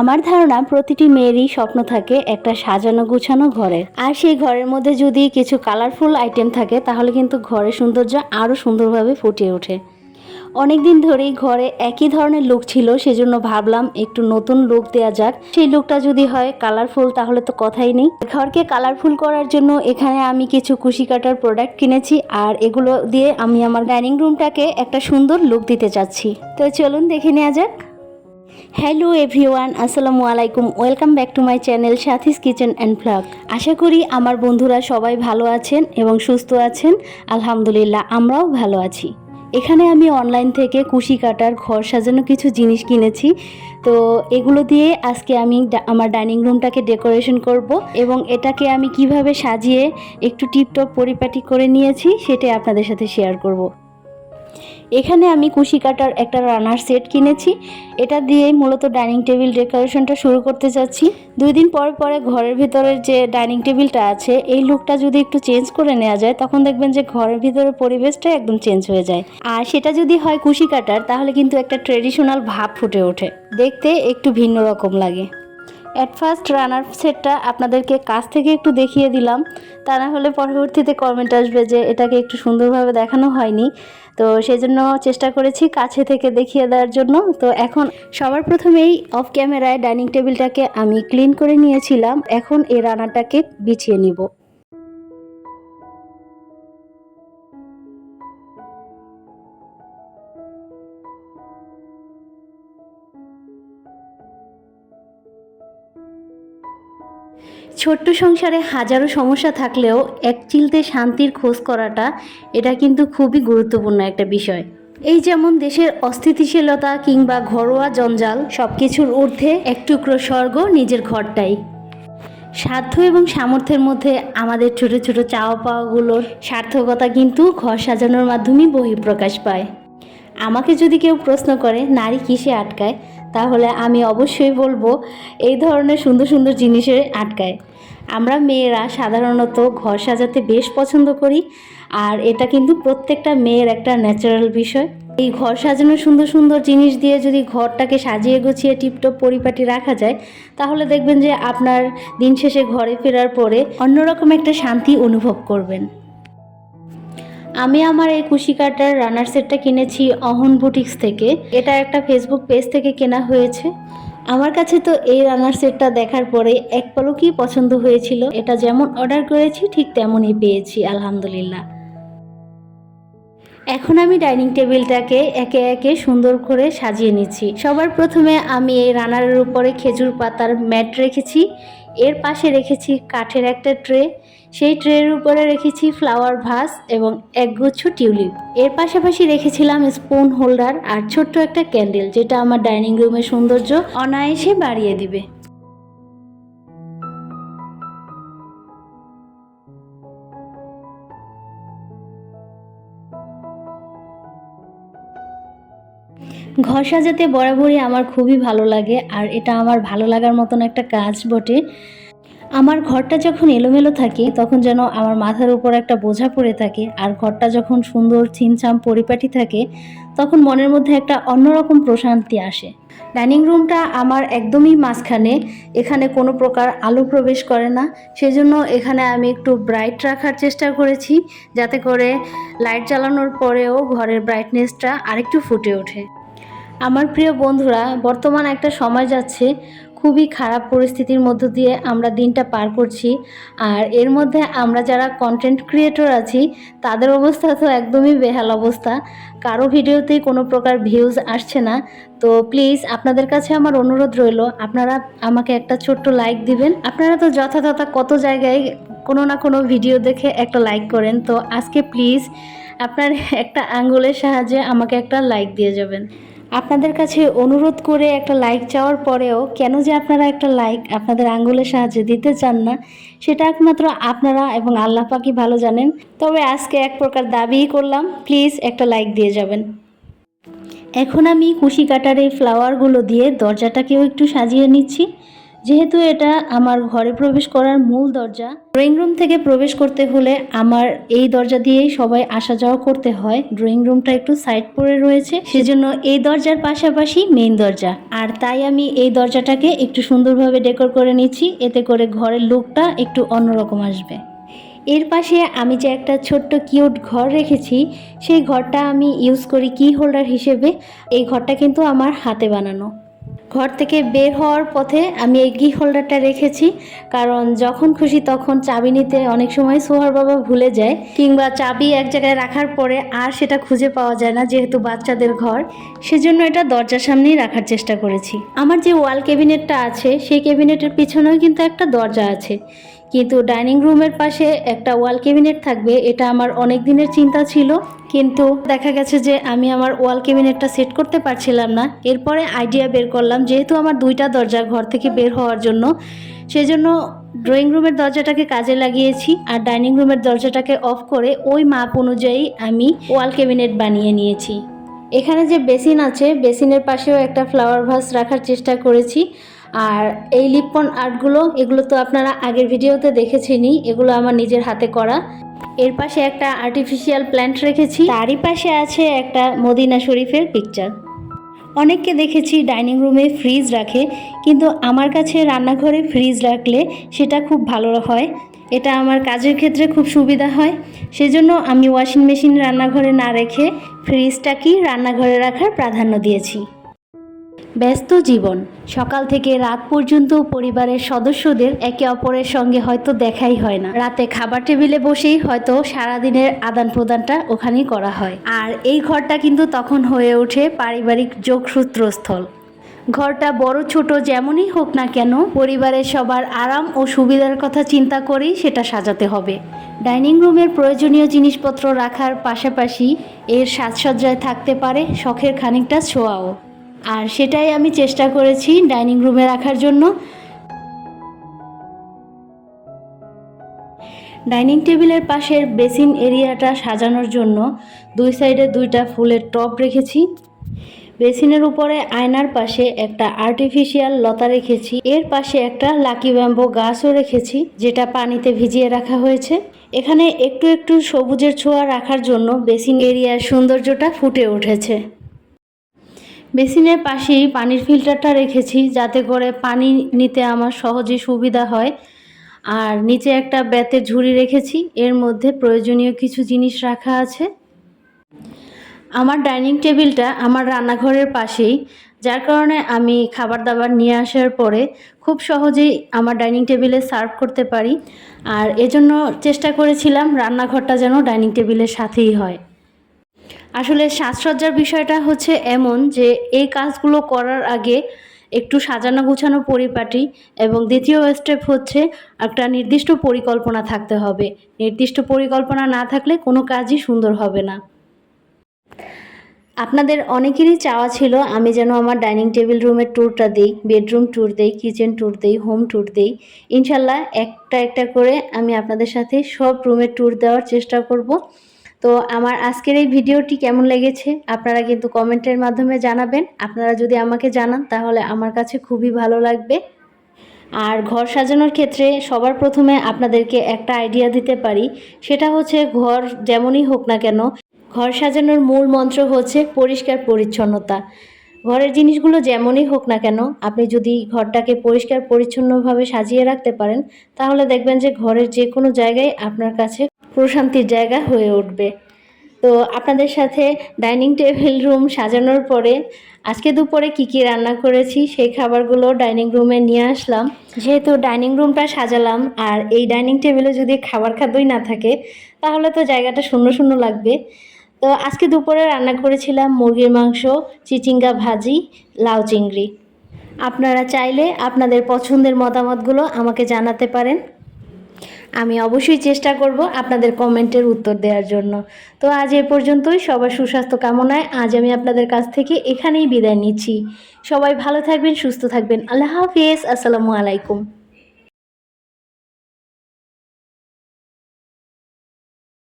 আমার ধারণা প্রতিটি মেয়েরই স্বপ্ন থাকে একটা সাজানো গুছানো ঘরে, আর সেই ঘরের মধ্যে যদি কিছু কালারফুল আইটেম থাকে তাহলে কিন্তু ঘরের সৌন্দর্য আরও সুন্দরভাবে ফুটিয়ে ওঠে। অনেক দিন ধরেই ঘরে একই ধরনের লুক ছিল, সেজন্য ভাবলাম একটু নতুন লুক দেওয়া যাক। সেই লুকটা যদি হয় কালারফুল তাহলে তো কথাই নেই। ঘরকে কালারফুল করার জন্য এখানে আমি কিছু কুশি কাটার প্রোডাক্ট কিনেছি, আর এগুলো দিয়ে আমি আমার ডাইনিং রুমটাকে একটা সুন্দর লুক দিতে চাচ্ছি। তো চলুন দেখে নেওয়া যাক। হ্যালো এভরিওয়ান, আসসালামু আলাইকুম, welcome back to my channel Sathi's kitchen and vlog. আশা করি আমার বন্ধুরা সবাই ভালো আছেন এবং সুস্থ আছেন। আলহামদুলিল্লাহ, আমরাও ভালো আছি। এখানে আমি অনলাইন থেকে কুশি কাটার ঘর সাজানো কিছু জিনিস কিনেছি। তো এগুলো দিয়ে আজকে আমি আমার ডাইনিং রুমটাকে ডেকোরেশন করব, এবং এটাকে আমি কিভাবে সাজিয়ে একটু টিপটপ পরিপাটি করে নিয়েছি সেটাই আপনাদের সাথে শেয়ার করব। এখানে আমি কুশি কাটার একটা রানার সেট কিনেছি। এটা দিয়ে মূলত ডাইনিং টেবিল ডেকোরেশনটা শুরু করতে চাচ্ছি। 2 দিন পর পরে ঘরের ভিতরের যে ডাইনিং টেবিলটা আছে এই লুকটা যদি একটু চেঞ্জ করে নেওয়া যায় তখন দেখবেন যে ঘরের ভিতরের পরিবেশটা একদম চেঞ্জ হয়ে যায়। আর সেটা যদি হয় কুশি কাটার তাহলে কিন্তু একটা ট্রেডিশনাল ভাব ফুটে ওঠে, দেখতে একটু ভিন্ন রকম লাগে। অ্যাট ফার্স্ট রানার সেটটা আপনাদেরকে কাছ থেকে একটু দেখিয়ে দিলাম, তা না হলে পরবর্তীতে কমেন্ট আসবে যে এটাকে একটু সুন্দরভাবে দেখানো হয়নি। তো সেজন্য চেষ্টা করেছি কাছে থেকে দেখিয়ে দেওয়ার জন্য। তো এখন সবার প্রথমেই অফ ক্যামেরায় ডাইনিং টেবিলটাকে আমি ক্লিন করে নিয়েছিলাম। এখন এই রানারটাকে বিছিয়ে নিব। ছোট্ট সংসারে হাজারো সমস্যা থাকলেও এক চিলতে শান্তির খোঁজ করাটা এটা কিন্তু খুবই গুরুত্বপূর্ণ একটা বিষয়। এই যেমন দেশের অস্থিতিশীলতা কিংবা ঘরোয়া জঞ্জাল সব কিছুর ঊর্ধ্বে এক টুকরো স্বর্গ নিজের ঘরটাই। সাধ্য এবং সামর্থ্যের মধ্যে আমাদের ছোট ছোট চাওয়া পাওয়াগুলোর সার্থকতা কিন্তু ঘর সাজানোর মাধ্যমেই বহিঃপ্রকাশ পায়। আমাকে যদি কেউ প্রশ্ন করে নারী কিসে আটকায়, তাহলে আমি অবশ্যই বলবো এই ধরনের সুন্দর সুন্দর জিনিসে আটকায়। আমরা মেয়েরা সাধারণত ঘর সাজাতে বেশ পছন্দ করি, আর এটা কিন্তু প্রত্যেকটা মেয়ের একটা ন্যাচারাল বিষয়। এই ঘর সাজানো সুন্দর সুন্দর জিনিস দিয়ে যদি ঘরটাকে সাজিয়ে গুছিয়ে টিপটপ পরিপাটি রাখা যায় তাহলে দেখবেন যে আপনার দিন শেষে ঘরে ফেরার পরে অন্যরকম একটা শান্তি অনুভব করবেন। আমি আমার এই কুশি কাটার রানার সেটটা কিনেছি অহন বুটিক্স থেকে। এটা একটা ফেসবুক পেজ থেকে কেনা হয়েছে। আমার কাছে তো এই রানার সেটটা দেখার পরে এক পলকেই পছন্দ হয়েছিল। এটা যেমন অর্ডার করেছি ঠিক তেমনই পেয়েছি, আলহামদুলিল্লাহ। এখন আমি ডাইনিং টেবিলটাকে একে একে সুন্দর করে সাজিয়ে নিচ্ছি। সবার প্রথমে আমি এই রানারের উপরে খেজুর পাতার ম্যাট রেখেছি। এর পাশে রেখেছি কাঠের একটা ট্রে। সেই ট্রের উপরে রেখেছি ফ্লাওয়ার ভাস এবং একগুচ্ছ টিউলিপ। এর পাশাপাশি রেখেছিলাম স্পুন হোল্ডার আর ছোট্ট একটা ক্যান্ডেল, যেটা আমার ডাইনিং রুমের সৌন্দর্য অনায়াসে বাড়িয়ে দিবে। ঘর সাজাতে বরাবরই আমার খুবই ভালো লাগে, আর এটা আমার ভালো লাগার মতন একটা কাজ বটে। আমার ঘরটা যখন এলোমেলো থাকে তখন যেন আমার মাথার উপর একটা বোঝা পড়ে থাকে, আর ঘরটা যখন সুন্দর ছিমছাম পরিপাটি থাকে তখন মনের মধ্যে একটা অন্যরকম প্রশান্তি আসে। ডাইনিং রুমটা আমার একদমই মাঝখানে, এখানে কোনো প্রকার আলো প্রবেশ করে না। সেজন্য এখানে আমি একটু ব্রাইট রাখার চেষ্টা করেছি, যাতে করে লাইট জ্বালানোর পরেও ঘরের ব্রাইটনেসটা আরেকটু ফুটে ওঠে। আমার প্রিয় বন্ধুরা, বর্তমান একটা সময় যাচ্ছে, খুবই খারাপ পরিস্থিতির মধ্য দিয়ে আমরা দিনটা পার করছি। আর এর মধ্যে আমরা যারা কন্টেন্ট ক্রিয়েটর আছি তাদের অবস্থা তো একদমই বেহাল অবস্থা। কারো ভিডিওতেই কোনো প্রকার ভিউজ আসছে না। তো প্লিজ আপনাদের কাছে আমার অনুরোধ রইল, আপনারা আমাকে একটা ছোট্ট লাইক দিবেন। আপনারা তো যথাযথ কত জায়গায় কোনো না কোনো ভিডিও দেখে একটা লাইক করেন, তো আজকে প্লিজ আপনার একটা আঙ্গুলের সাহায্যে আমাকে একটা লাইক দিয়ে যাবেন। আপনাদের কাছে অনুরোধ করে একটা লাইক চাওয়ার পরেও কেন যে আপনারা একটা লাইক আপনাদের আঙ্গুলের সাহায্যে দিতে চান না, সেটা একমাত্র আপনারা এবং আল্লাহ পাকই ভালো জানেন। তবে আজকে এক প্রকার দাবিই করলাম, প্লিজ একটা লাইক দিয়ে যাবেন। এখন আমি কুশি কাটার এই ফ্লাওয়ারগুলো দিয়ে দরজাটাকেও একটু সাজিয়ে নিচ্ছি, যেহেতু এটা আমার ঘরে প্রবেশ করার মূল দরজা, ড্রয়িং রুম থেকে প্রবেশ করতে হলে আমার এই দরজা দিয়েই সবাই আসা যাওয়া করতে হয়। ড্রয়িং রুমটা একটু সাইড পড়ে রয়েছে, সেজন্য এই দরজার পাশাপাশি মেইন দরজা, আর তাই আমি এই দরজাটাকে একটু সুন্দরভাবে ডেকোর করে নিচ্ছি, এতে করে ঘরের লুকটা একটু অন্যরকম আসবে। এর পাশে আমি যে একটা ছোট্ট কিউট ঘর রেখেছি, সেই ঘরটা আমি ইউজ করি কি হোল্ডার হিসেবে। এই ঘরটা কিন্তু আমার হাতে বানানো। ঘর থেকে বের হওয়ার পথে আমি এই কি হোল্ডারটা রেখেছি, কারণ যখন খুশি তখন চাবি নিতে অনেক সময় সোহার বাবা ভুলে যায়, কিংবা চাবি এক জায়গায় রাখার পরে আর সেটা খুঁজে পাওয়া যায় না, যেহেতু বাচ্চাদের ঘর, সেজন্য এটা দরজার সামনেই রাখার চেষ্টা করেছি। আমার যে ওয়াল ক্যাবিনেটটা আছে, সেই ক্যাবিনেটের পিছনেও কিন্তু একটা দরজা আছে, কিন্তু ডাইনিং রুমের পাশে একটা ওয়াল ক্যাবিনেট থাকবে এটা আমার অনেক দিনের চিন্তা ছিল, কিন্তু দেখা গেছে যে আমি আমার ওয়াল ক্যাবিনেটটা সেট করতে পারছিলাম না। এরপরে আইডিয়া বের করলাম, যেহেতু আমার দুইটা দরজা ঘর থেকে বের হওয়ার জন্য, সেজন্য ড্রয়িং রুমের দরজাটাকে কাজে লাগিয়েছি আর ডাইনিং রুমের দরজাটাকে অফ করে ওই মাপ অনুযায়ী আমি ওয়াল ক্যাবিনেট বানিয়ে নিয়েছি। এখানে যে বেসিন আছে, বেসিনের পাশেও একটা ফ্লাওয়ার ভাস রাখার চেষ্টা করেছি। আর এই লিপন আর্টগুলো, এগুলো তো আপনারা আগের ভিডিওতে দেখেছেনই, এগুলো আমার নিজের হাতে করা। এর পাশে একটা আর্টিফিশিয়াল প্ল্যান্ট রেখেছি, তারই পাশে আছে একটা মদিনা শরীফের পিকচার। অনেককে দেখেছি ডাইনিং রুমে ফ্রিজ রাখে, কিন্তু আমার কাছে রান্নাঘরে ফ্রিজ রাখলে সেটা খুব ভালো হয়, এটা আমার কাজের ক্ষেত্রে খুব সুবিধা হয়। সেজন্য আমি ওয়াশিং মেশিন রান্নাঘরে না রেখে ফ্রিজটাকেই রান্নাঘরে রাখার প্রাধান্য দিয়েছি। ব্যস্ত জীবন, সকাল থেকে রাত পর্যন্ত পরিবারের সদস্যদের একে অপরের সঙ্গে হয়তো দেখাই হয় না। রাতে খাবার টেবিলে বসেই হয়তো সারাদিনের আদান প্রদানটা ওখানেই করা হয়, আর এই ঘরটা কিন্তু তখন হয়ে ওঠে পারিবারিক যোগসূত্রস্থল। ঘরটা বড় ছোট যেমনই হোক না কেন, পরিবারের সবার আরাম ও সুবিধার কথা চিন্তা করেই সেটা সাজাতে হবে। ডাইনিং রুমের প্রয়োজনীয় জিনিসপত্র রাখার পাশাপাশি এর সাজসজ্জায় থাকতে পারে শখের খানিকটা ছোঁয়াও, আর সেটাই আমি চেষ্টা করেছি ডাইনিং রুমে রাখার জন্য। ডাইনিং টেবিলের পাশের বেসিন এরিয়াটা সাজানোর জন্য দুই সাইডে দুইটা ফুলের টব রেখেছি। বেসিনের উপরে আয়নার পাশে একটা আর্টিফিশিয়াল লতা রেখেছি, এর পাশে একটা লাকি ব্যাম্বো গাছও রেখেছি, যেটা পানিতে ভিজিয়ে রাখা হয়েছে। এখানে একটু একটু সবুজের ছোঁয়া রাখার জন্য বেসিন এরিয়ার সৌন্দর্যটা ফুটে উঠেছে। বেসিনের পাশেই পানির ফিল্টারটা রেখেছি, যাতে করে পানি নিতে আমার সহজে সুবিধা হয়। আর নিচে একটা বেতের ঝুড়ি রেখেছি, এর মধ্যে প্রয়োজনীয় কিছু জিনিস রাখা আছে। আমার ডাইনিং টেবিলটা আমার রান্নাঘরের পাশেই, যার কারণে আমি খাবার দাবার নিয়ে আসার পরে খুব সহজেই আমার ডাইনিং টেবিলে সার্ভ করতে পারি। আর এজন্য চেষ্টা করেছিলাম রান্নাঘরটা যেন ডাইনিং টেবিলের সাথেই হয়। আসলে সাজসজ্জার বিষয়টা হচ্ছে এমন যে এই কাজগুলো করার আগে একটু সাজানো গুছানো পরিপাটি, এবং দ্বিতীয় স্টেপ হচ্ছে একটা নির্দিষ্ট পরিকল্পনা থাকতে হবে। নির্দিষ্ট পরিকল্পনা না থাকলে কোনো কাজই সুন্দর হবে না। আপনাদের অনেকেরই চাওয়া ছিল আমি যেন আমার ডাইনিং টেবিল রুমের ট্যুরটা দিই, বেডরুম ট্যুর দিই, কিচেন ট্যুর দিই, হোম ট্যুর দিই। ইনশাল্লাহ একটা একটা করে আমি আপনাদের সাথে সব রুমের ট্যুর দেওয়ার চেষ্টা করব। তো আমার আজকের এই ভিডিওটি কেমন লেগেছে আপনারা কিন্তু কমেন্টের মাধ্যমে জানাবেন। আপনারা যদি আমাকে জানান তাহলে আমার কাছে খুবই ভালো লাগবে। আর ঘর সাজানোর ক্ষেত্রে সবার প্রথমে আপনাদেরকে একটা আইডিয়া দিতে পারি, সেটা হচ্ছে ঘর যেমনই হোক না কেন, ঘর সাজানোর মূল মন্ত্র হচ্ছে পরিষ্কার পরিচ্ছন্নতা। ঘরের জিনিসগুলো যেমনই হোক না কেন, আপনি যদি ঘরটাকে পরিষ্কার পরিচ্ছন্নভাবে সাজিয়ে রাখতে পারেন, তাহলে দেখবেন যে ঘরের যে কোনো জায়গায় আপনার কাছে প্রশান্তির জায়গা হয়ে উঠবে। তো আপনাদের সাথে ডাইনিং টেবিল রুম সাজানোর পরে আজকে দুপুরে কি রান্না করেছি সেই খাবারগুলো ডাইনিং রুমে নিয়ে আসলাম। যেহেতু ডাইনিং রুমটা সাজালাম, আর এই ডাইনিং টেবিলে যদি খাবার খাদ্যই না থাকে তাহলে তো জায়গাটা শূন্য শূন্য লাগবে। তো আজকে দুপুরে রান্না করেছিলাম মুরগির মাংস, চিচিঙ্গা ভাজি, লাউ চিংড়ি। আপনারা চাইলে আপনাদের পছন্দের মতামতগুলো আমাকে জানাতে পারেন, আমি অবশ্যই চেষ্টা করব আপনাদের কমেন্টের উত্তর দেওয়ার জন্য। তো আজ এ পর্যন্তই, সবার সুস্বাস্থ্য কামনায় আজ আমি আপনাদের কাছ থেকে এখানেই বিদায় নিচ্ছি। সবাই ভালো থাকবেন, সুস্থ থাকবেন। আল্লাহ হাফিজ, আসসালামু আলাইকুম।